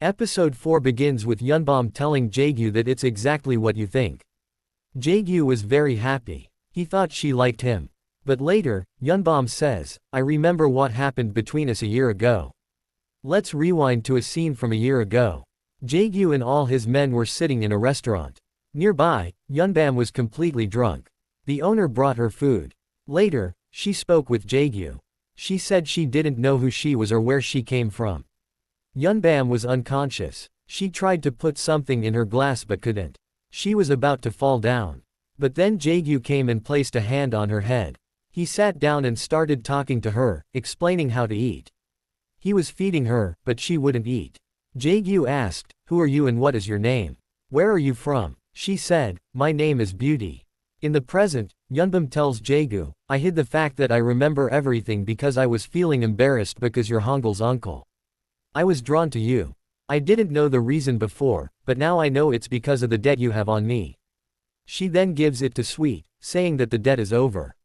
Episode 4 begins with Yoon Bom telling Jae-gyu that it's exactly what you think. Jae-gyu was very happy. He thought she liked him. But later, Yoon Bom says, I remember what happened between us a year ago. Let's rewind to a scene from a year ago. Jae-gyu and all his men were sitting in a restaurant. Nearby, Yoon Bom was completely drunk. The owner brought her food. Later, she spoke with Jae-gyu. She said she didn't know who she was or where she came from. Yoon Bom was unconscious. She tried to put something in her glass but couldn't. She was about to fall down. But then Jae-gyu came and placed a hand on her head. He sat down and started talking to her, explaining how to eat. He was feeding her, but she wouldn't eat. Jae-gyu asked, who are you and what is your name? Where are you from? She said, my name is Beauty. In the present, Yoon Bom tells Jae-gyu, I hid the fact that I remember everything because I was feeling embarrassed because you're Han-geol's uncle. I was drawn to you. I didn't know the reason before, but now I know it's because of the debt you have on me. She then gives it to Sweet, saying that the debt is over.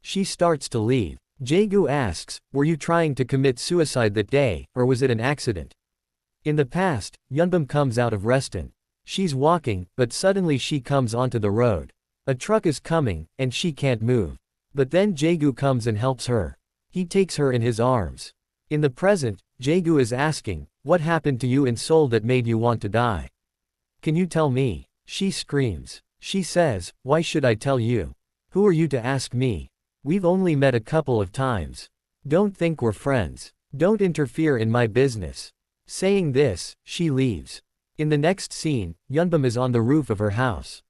She starts to leave. Jae-gyu asks, were you trying to commit suicide that day, or was it an accident? In the past, Yoon Bom comes out of Reston. She's walking, but suddenly she comes onto the road. A truck is coming, and she can't move. But then Jae-gyu comes and helps her. He takes her in his arms. In the present, Jae-gyu is asking, what happened to you in Seoul that made you want to die? Can you tell me? She screams. She says, why should I tell you? Who are you to ask me? We've only met a couple of times. Don't think we're friends. Don't interfere in my business. Saying this, she leaves. In the next scene, Yoon Bom is on the roof of her house.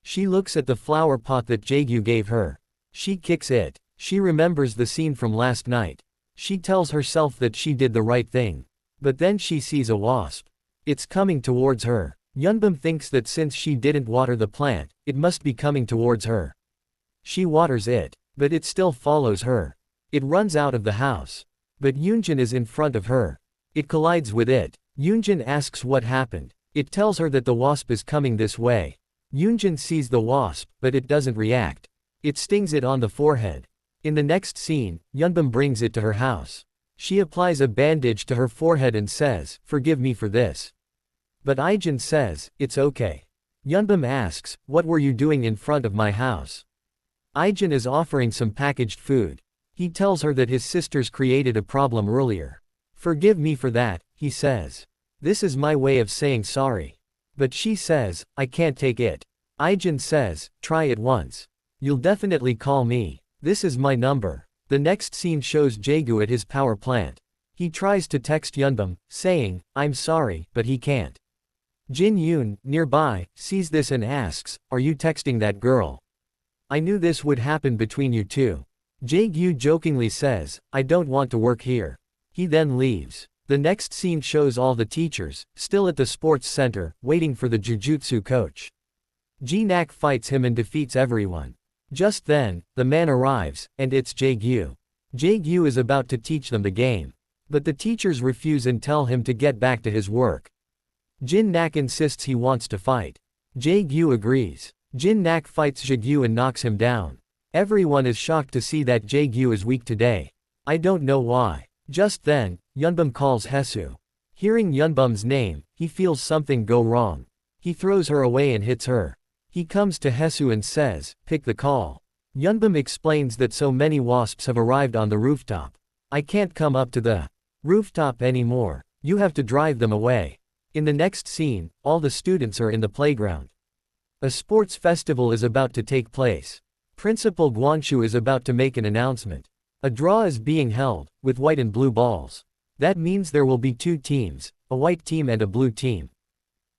She looks at the flower pot that Jae-gyu gave her. She kicks it. She remembers the scene from last night. She tells herself that she did the right thing. But then she sees a wasp. It's coming towards her. Yoon Bom thinks that since she didn't water the plant, it must be coming towards her. She waters it, but it still follows her. It runs out of the house. But Yoonjin is in front of her. It collides with it. Yoonjin asks what happened. It tells her that the wasp is coming this way. Yoonjin sees the wasp, but it doesn't react. It stings it on the forehead. In the next scene, Yoon Bom brings it to her house. She applies a bandage to her forehead and says, forgive me for this. But Ijin says, it's okay. Yoon Bom asks, what were you doing in front of my house? Ijin is offering some packaged food. He tells her that his sisters created a problem earlier. Forgive me for that, he says. This is my way of saying sorry. But she says, I can't take it. Ijin says, try it once. You'll definitely call me. This is my number. The next scene shows Jae-gyu at his power plant. He tries to text Yoon Bom, saying, I'm sorry, but he can't. Jin Yoon, nearby, sees this and asks, are you texting that girl? I knew this would happen between you two. Jae-gyu jokingly says, I don't want to work here. He then leaves. The next scene shows all the teachers, still at the sports center, waiting for the jujutsu coach. Ji-nak fights him and defeats everyone. Just then, the man arrives, and it's Jae-gyu. Jae-gyu is about to teach them the game. But the teachers refuse and tell him to get back to his work. Jin-nak insists he wants to fight. Jae-gyu agrees. Jin-nak fights Jae-gyu and knocks him down. Everyone is shocked to see that Jae-gyu is weak today. I don't know why. Just then, Yoon Bom calls Haesu. Hearing Yoon Bom's name, he feels something go wrong. He throws her away and hits her. He comes to Haesu and says, pick the call. Yoon Bom explains that so many wasps have arrived on the rooftop. I can't come up to the rooftop anymore. You have to drive them away. In the next scene, all the students are in the playground. A sports festival is about to take place. Principal Gwonshu is about to make an announcement. A draw is being held, with white and blue balls. That means there will be two teams, a white team and a blue team.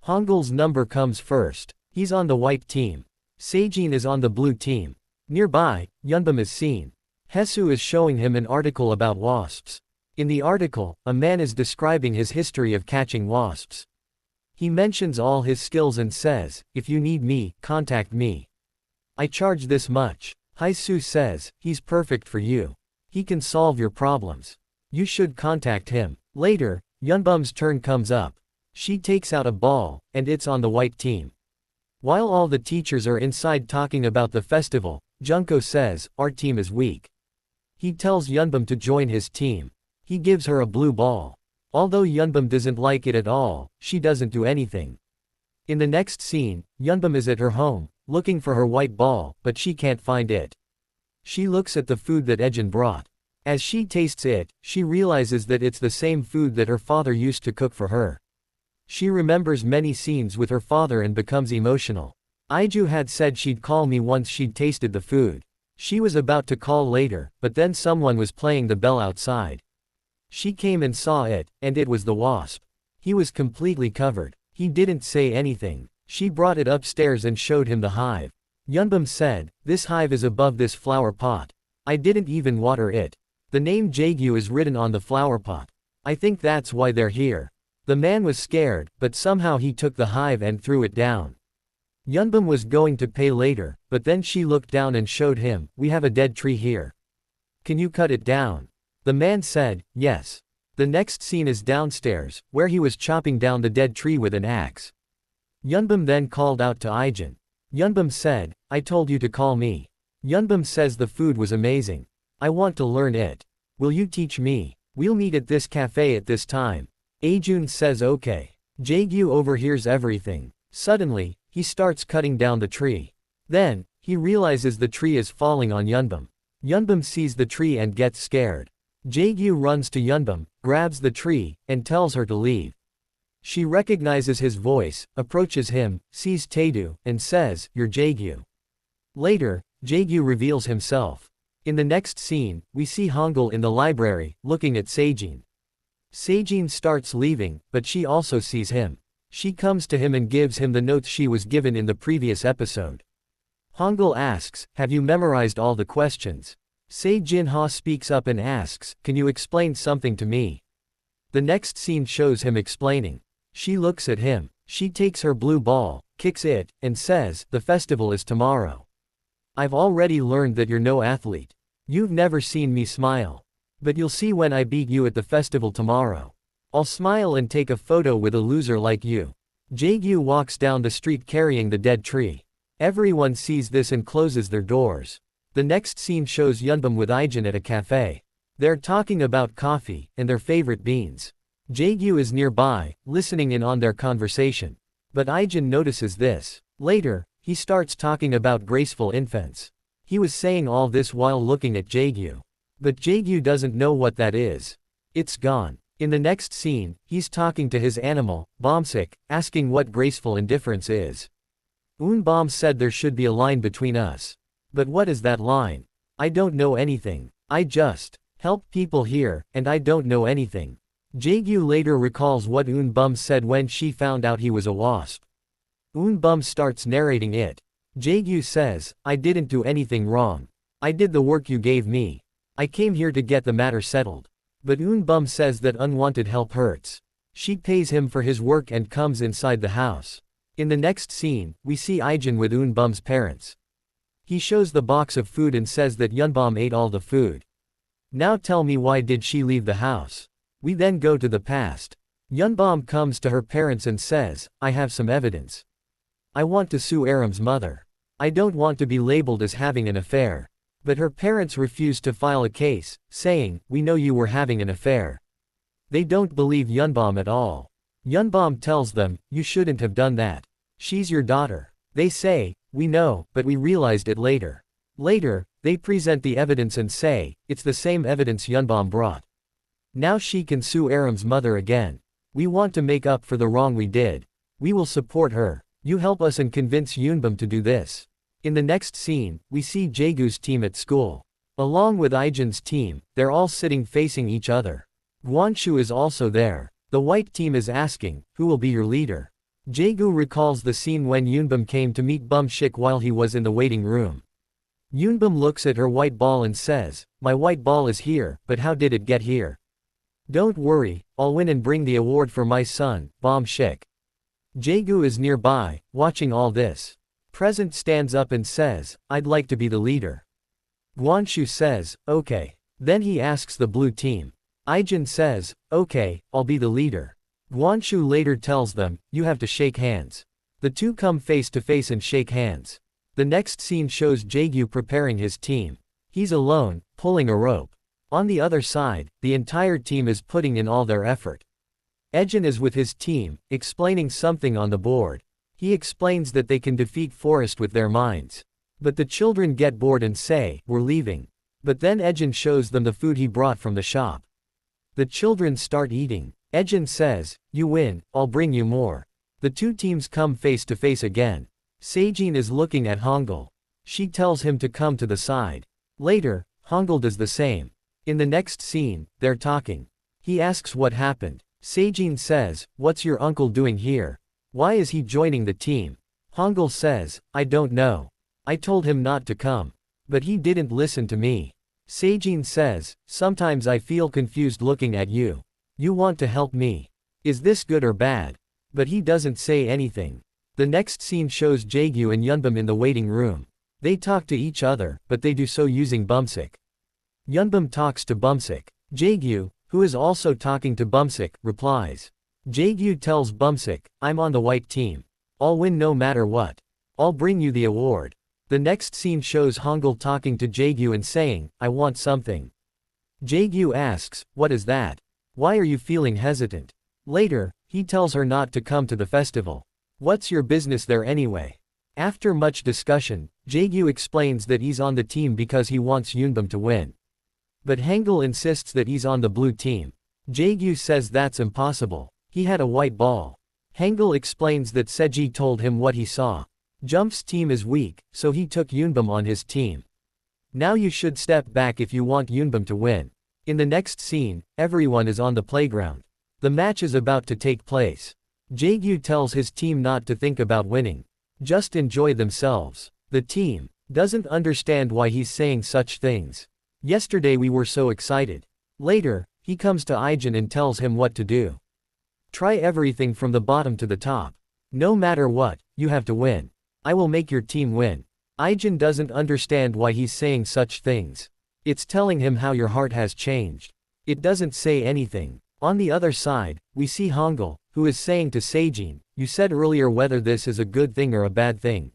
Han-geol's number comes first. He's on the white team. Se-jin is on the blue team. Nearby, Yoon Bom is seen. Haesu is showing him an article about wasps. In the article, a man is describing his history of catching wasps. He mentions all his skills and says, if you need me, contact me. I charge this much. Haesu says, he's perfect for you. He can solve your problems. You should contact him. Later, Yoon Bom's turn comes up. She takes out a ball, and it's on the white team. While all the teachers are inside talking about the festival, Junko says, our team is weak. He tells Yoon Bom to join his team. He gives her a blue ball. Although Yeonbom doesn't like it at all, she doesn't do anything. In the next scene, Yeonbom is at her home, looking for her white ball, but she can't find it. She looks at the food that Ejin brought. As she tastes it, she realizes that it's the same food that her father used to cook for her. She remembers many scenes with her father and becomes emotional. Jae-gyu had said she'd call me once she'd tasted the food. She was about to call later, but then someone was playing the bell outside. She came and saw it, and it was the wasp. He was completely covered. He didn't say anything. She brought it upstairs and showed him the hive. Yeonbom said, "This hive is above this flower pot. I didn't even water it. The name Jae-gyu is written on the flower pot. I think that's why they're here." The man was scared, but somehow he took the hive and threw it down. Yeonbom was going to pay later, but then she looked down and showed him, "We have a dead tree here. Can you cut it down?" The man said, "Yes." The next scene is downstairs, where he was chopping down the dead tree with an axe. Yeonbom then called out to Ejin. Yeonbom said, "I told you to call me." Yeonbom says the food was amazing. "I want to learn it. Will you teach me? We'll meet at this cafe at this time." Ejun says okay. Jae-gyu overhears everything. Suddenly, he starts cutting down the tree. Then, he realizes the tree is falling on Yeonbom. Yeonbom sees the tree and gets scared. Jae-gyu runs to Yeonbom, grabs the tree, and tells her to leave. She recognizes his voice, approaches him, sees Tae-do, and says, "You're Jae-gyu." Later, Jae-gyu reveals himself. In the next scene, we see Han-geol in the library, looking at Se-jin. Se-jin starts leaving, but she also sees him. She comes to him and gives him the notes she was given in the previous episode. Han-geol asks, "Have you memorized all the questions?" Se-jin-ha speaks up and asks, "Can you explain something to me?" The next scene shows him explaining. She looks at him. She takes her blue ball, kicks it, and says, "The festival is tomorrow. I've already learned that you're no athlete. You've never seen me smile. But you'll see when I beat you at the festival tomorrow. I'll smile and take a photo with a loser like you." Jae-gyu walks down the street carrying the dead tree. Everyone sees this and closes their doors. The next scene shows Yeonbom with Ejin at a cafe. They're talking about coffee, and their favorite beans. Jae-gyu is nearby, listening in on their conversation. But Ejin notices this. Later, he starts talking about graceful infants. He was saying all this while looking at Jae-gyu. But Jae-gyu doesn't know what that is. It's gone. In the next scene, he's talking to his animal, Bomsik, asking what graceful indifference is. Yoon Bom said there should be a line between us. But what is that line? I don't know anything. I just help people here, and I don't know anything. Jae-gyu later recalls what Yoon Bom said when she found out he was a wasp. Yoon Bom starts narrating it. Jae-gyu says, "I didn't do anything wrong. I did the work you gave me. I came here to get the matter settled." But Yoon Bom says that unwanted help hurts. She pays him for his work and comes inside the house. In the next scene, we see Ejin with Yoon Bom's parents. He shows the box of food and says that Yeonbom ate all the food. "Now tell me, why did she leave the house?" We then go to the past. Yeonbom comes to her parents and says, "I have some evidence. I want to sue Aram's mother. I don't want to be labeled as having an affair." But her parents refuse to file a case, saying, "We know you were having an affair." They don't believe Yeonbom at all. Yeonbom tells them, "You shouldn't have done that. She's your daughter." They say, "We know, but we realized it later." Later, they present the evidence and say, "It's the same evidence Yeonbom brought. Now she can sue Aram's mother again. We want to make up for the wrong we did. We will support her. You help us and convince Yeonbom to do this." In the next scene, we see Jae-gyu's team at school. Along with Ejin's team, they're all sitting facing each other. Gwon-shu is also there. The white team is asking, "Who will be your leader?" Jae-gyu recalls the scene when Yeonbom came to meet Bum-shik while he was in the waiting room. Yeonbom looks at her white ball and says, "My white ball is here, but how did it get here?" "Don't worry, I'll win and bring the award for my son, Bum-shik." Jae-gyu is nearby, watching all this. Present stands up and says, "I'd like to be the leader." Gwon-shu says, "Okay." Then he asks the blue team. Ejin says, "Okay, I'll be the leader." Gwon-shu later tells them, "You have to shake hands." The two come face to face and shake hands. The next scene shows Jae-gyu preparing his team. He's alone, pulling a rope. On the other side, the entire team is putting in all their effort. Se-jin is with his team, explaining something on the board. He explains that they can defeat Forest with their minds. But the children get bored and say, "We're leaving." But then Se-jin shows them the food he brought from the shop. The children start eating. Se-jin says, "You win, I'll bring you more." The two teams come face to face again. Se-jin is looking at Han-geol. She tells him to come to the side. Later, Han-geol does the same. In the next scene, they're talking. He asks what happened. Se-jin says, "What's your uncle doing here? Why is he joining the team?" Han-geol says, "I don't know. I told him not to come. But he didn't listen to me." Se-jin says, "Sometimes I feel confused looking at you. You want to help me. Is this good or bad?" But he doesn't say anything. The next scene shows Jae-gyu and Yoon Bom in the waiting room. They talk to each other, but they do so using Bumsik. Yoon Bom talks to Bumsik. Jae-gyu, who is also talking to Bumsik, replies. Jae-gyu tells Bumsik, "I'm on the white team. I'll win no matter what. I'll bring you the award." The next scene shows Han-geol talking to Jae-gyu and saying, "I want something." Jae-gyu asks, "What is that? Why are you feeling hesitant?" Later, he tells her not to come to the festival. "What's your business there anyway?" After much discussion, Jae-gyu explains that he's on the team because he wants Yoon Bom to win. But Han-geol insists that he's on the blue team. Jae-gyu says that's impossible. He had a white ball. Han-geol explains that Se-jin told him what he saw. Jump's team is weak, so he took Yoon Bom on his team. Now you should step back if you want Yoon Bom to win. In the next scene, everyone is on the playground. The match is about to take place. Jae-gyu tells his team not to think about winning. Just enjoy themselves. The team doesn't understand why he's saying such things. Yesterday we were so excited. Later, he comes to Se-jin and tells him what to do. Try everything from the bottom to the top. No matter what, you have to win. I will make your team win. Se-jin doesn't understand why he's saying such things. It's telling him how your heart has changed. It doesn't say anything. On the other side, we see Han-geol, who is saying to Se-jin, "You said earlier whether this is a good thing or a bad thing.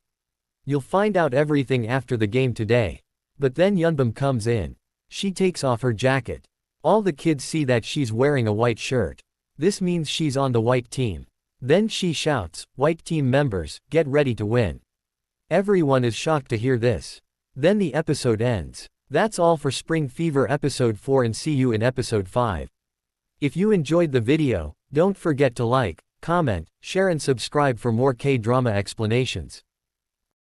You'll find out everything after the game today." But then Yoon Bom comes in. She takes off her jacket. All the kids see that she's wearing a white shirt. This means she's on the white team. Then she shouts, "White team members, get ready to win." Everyone is shocked to hear this. Then the episode ends. That's all for Spring Fever episode 4 and see you in episode 5. If you enjoyed the video, don't forget to like, comment, share and subscribe for more K-drama explanations.